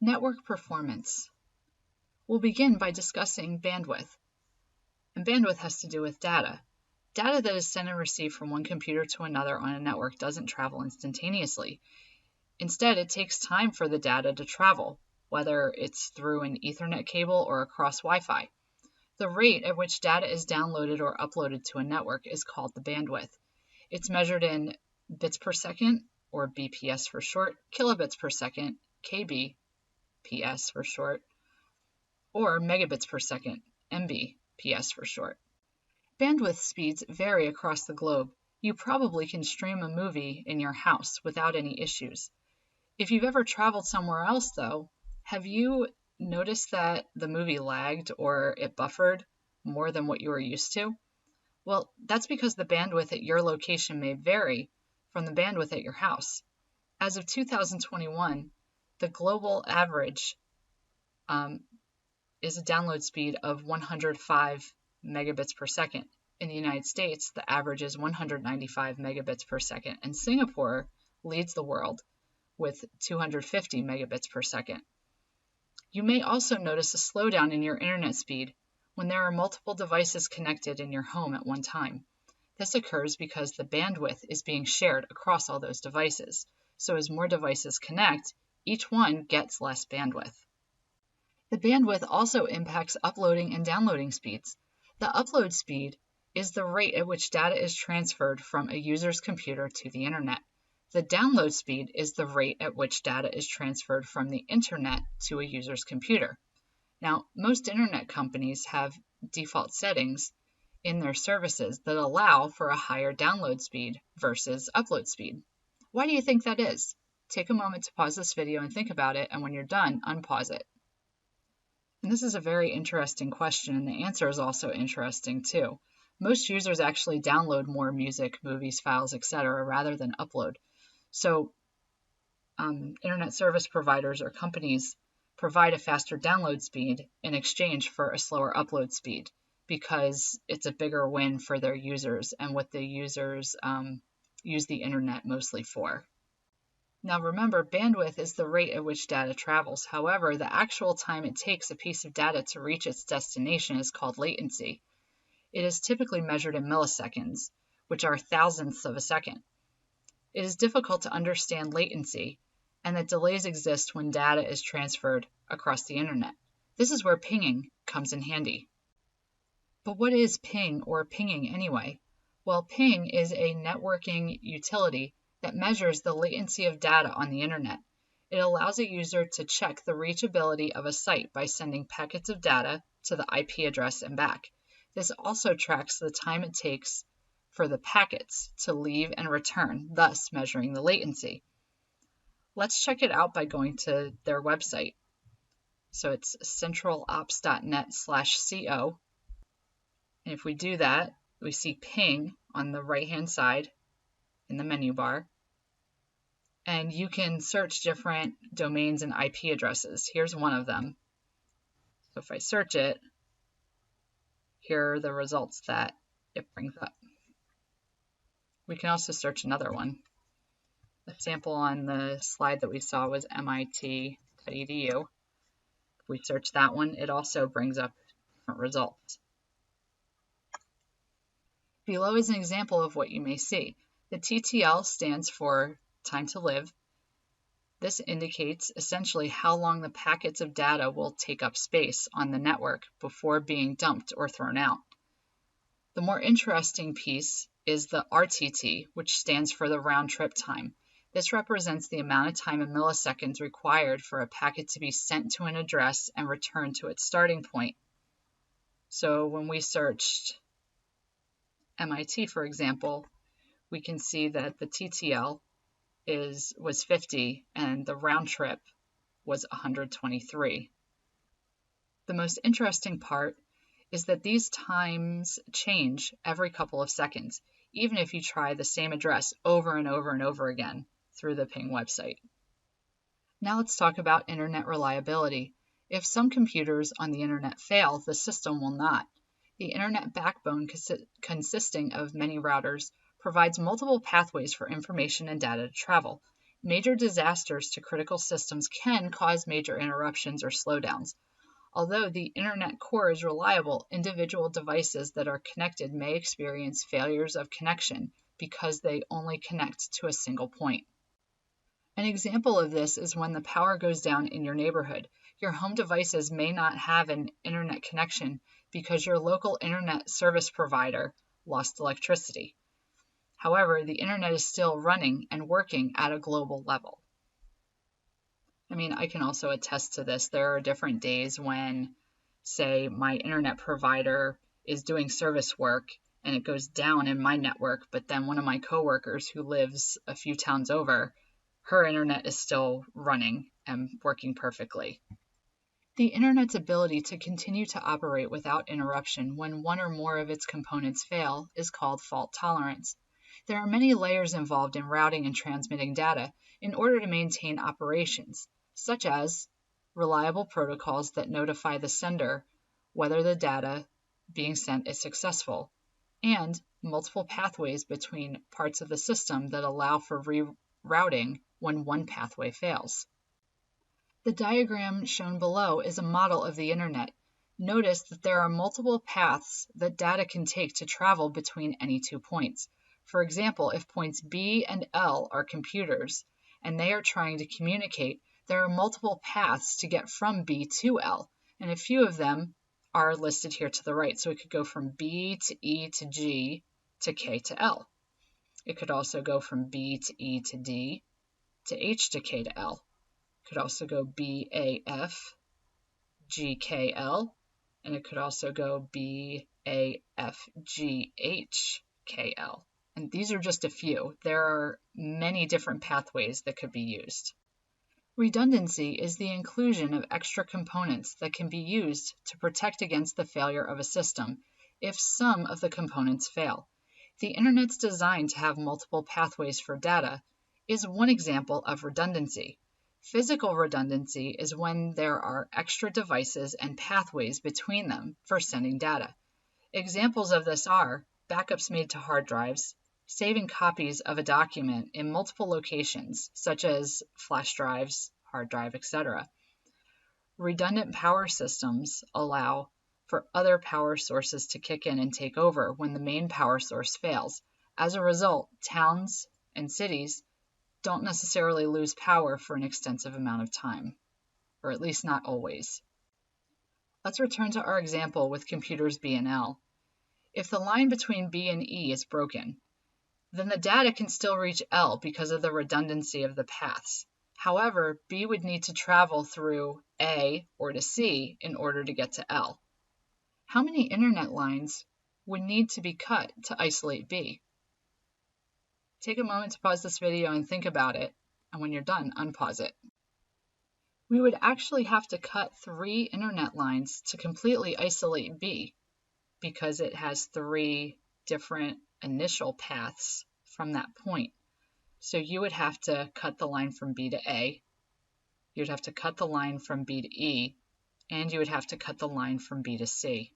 Network performance. We'll begin by discussing bandwidth. And bandwidth has to do with data. Data that is sent and received from one computer to another on a network doesn't travel instantaneously. Instead, it takes time for the data to travel, whether it's through an Ethernet cable or across Wi-Fi. The rate at which data is downloaded or uploaded to a network is called the bandwidth. It's measured in bits per second, or BPS for short, kilobits per second, KBPS for short, or megabits per second, MBPS for short. Bandwidth speeds vary across the globe. You probably can stream a movie in your house without any issues. If you've ever traveled somewhere else, though, have you noticed that the movie lagged or it buffered more than what you were used to? Well, that's because the bandwidth at your location may vary from the bandwidth at your house. As of 2021, the global average is a download speed of 105 megabits per second. In the United States, the average is 195 megabits per second, and Singapore leads the world with 250 megabits per second. You may also notice a slowdown in your internet speed when there are multiple devices connected in your home at one time. This occurs because the bandwidth is being shared across all those devices. So as more devices connect, each one gets less bandwidth. The bandwidth also impacts uploading and downloading speeds. The upload speed is the rate at which data is transferred from a user's computer to the internet. The download speed is the rate at which data is transferred from the internet to a user's computer. Now, most internet companies have default settings in their services that allow for a higher download speed versus upload speed. Why do you think that is? Take a moment to pause this video and think about it, and when you're done, unpause it. And this is a very interesting question, and the answer is also interesting too. Most users actually download more music, movies, files, etc. rather than upload. So internet service providers or companies provide a faster download speed in exchange for a slower upload speed because it's a bigger win for their users and what the users use the internet mostly for. Now remember, bandwidth is the rate at which data travels. However, the actual time it takes a piece of data to reach its destination is called latency. It is typically measured in milliseconds, which are thousandths of a second. It is difficult to understand latency, and that delays exist when data is transferred across the internet. This is where pinging comes in handy. But what is ping or pinging anyway? Well, ping is a networking utility that measures the latency of data on the internet. It allows a user to check the reachability of a site by sending packets of data to the IP address and back. This also tracks the time it takes for the packets to leave and return, thus measuring the latency. Let's check it out by going to their website. So it's centralops.net/co. And if we do that, we see ping on the right-hand side in the menu bar. And you can search different domains and IP addresses. Here's one of them. So if I search it, here are the results that it brings up. We can also search another one. The sample on the slide that we saw was MIT.edu. If we search that one, it also brings up different results. Below is an example of what you may see. The TTL stands for time to live. This indicates essentially how long the packets of data will take up space on the network before being dumped or thrown out. The more interesting piece is the RTT, which stands for the round trip time. This represents the amount of time in milliseconds required for a packet to be sent to an address and returned to its starting point. So when we searched MIT, for example, we can see that the TTL was 50 and the round trip was 123. The most interesting part is that these times change every couple of seconds, even if you try the same address over and over and over again through the ping website. Now let's talk about internet reliability. If some computers on the internet fail, the system will not. The internet backbone, consisting of many routers, provides multiple pathways for information and data to travel. Major disasters to critical systems can cause major interruptions or slowdowns. Although the internet core is reliable, individual devices that are connected may experience failures of connection because they only connect to a single point. An example of this is when the power goes down in your neighborhood. Your home devices may not have an internet connection because your local internet service provider lost electricity. However, the internet is still running and working at a global level. I can also attest to this. There are different days when, say, my internet provider is doing service work and it goes down in my network, but then one of my coworkers who lives a few towns over, her internet is still running and working perfectly. The internet's ability to continue to operate without interruption when one or more of its components fail is called fault tolerance. There are many layers involved in routing and transmitting data in order to maintain operations, such as reliable protocols that notify the sender whether the data being sent is successful, and multiple pathways between parts of the system that allow for rerouting when one pathway fails. The diagram shown below is a model of the internet. Notice that there are multiple paths that data can take to travel between any 2 points. For example, if points B and L are computers and they are trying to communicate, there are multiple paths to get from B to L, and a few of them are listed here to the right. So it could go from B to E to G to K to L. It could also go from B to E to D to H to K to L. It could also go BAF, GKL, and it could also go BAFGHKL. And these are just a few. There are many different pathways that could be used. Redundancy is the inclusion of extra components that can be used to protect against the failure of a system if some of the components fail. The internet's design to have multiple pathways for data is one example of redundancy. Physical redundancy is when there are extra devices and pathways between them for sending data. Examples of this are backups made to hard drives, saving copies of a document in multiple locations, such as flash drives, hard drive, etc. Redundant power systems allow for other power sources to kick in and take over when the main power source fails. As a result, towns and cities don't necessarily lose power for an extensive amount of time, or at least not always. Let's return to our example with computers B and L. If the line between B and E is broken, then the data can still reach L because of the redundancy of the paths. However, B would need to travel through A or to C in order to get to L. How many internet lines would need to be cut to isolate B? Take a moment to pause this video and think about it, and when you're done, unpause it. We would actually have to cut 3 internet lines to completely isolate B because it has 3 different initial paths from that point. So you would have to cut the line from B to A, you'd have to cut the line from B to E, and you would have to cut the line from B to C.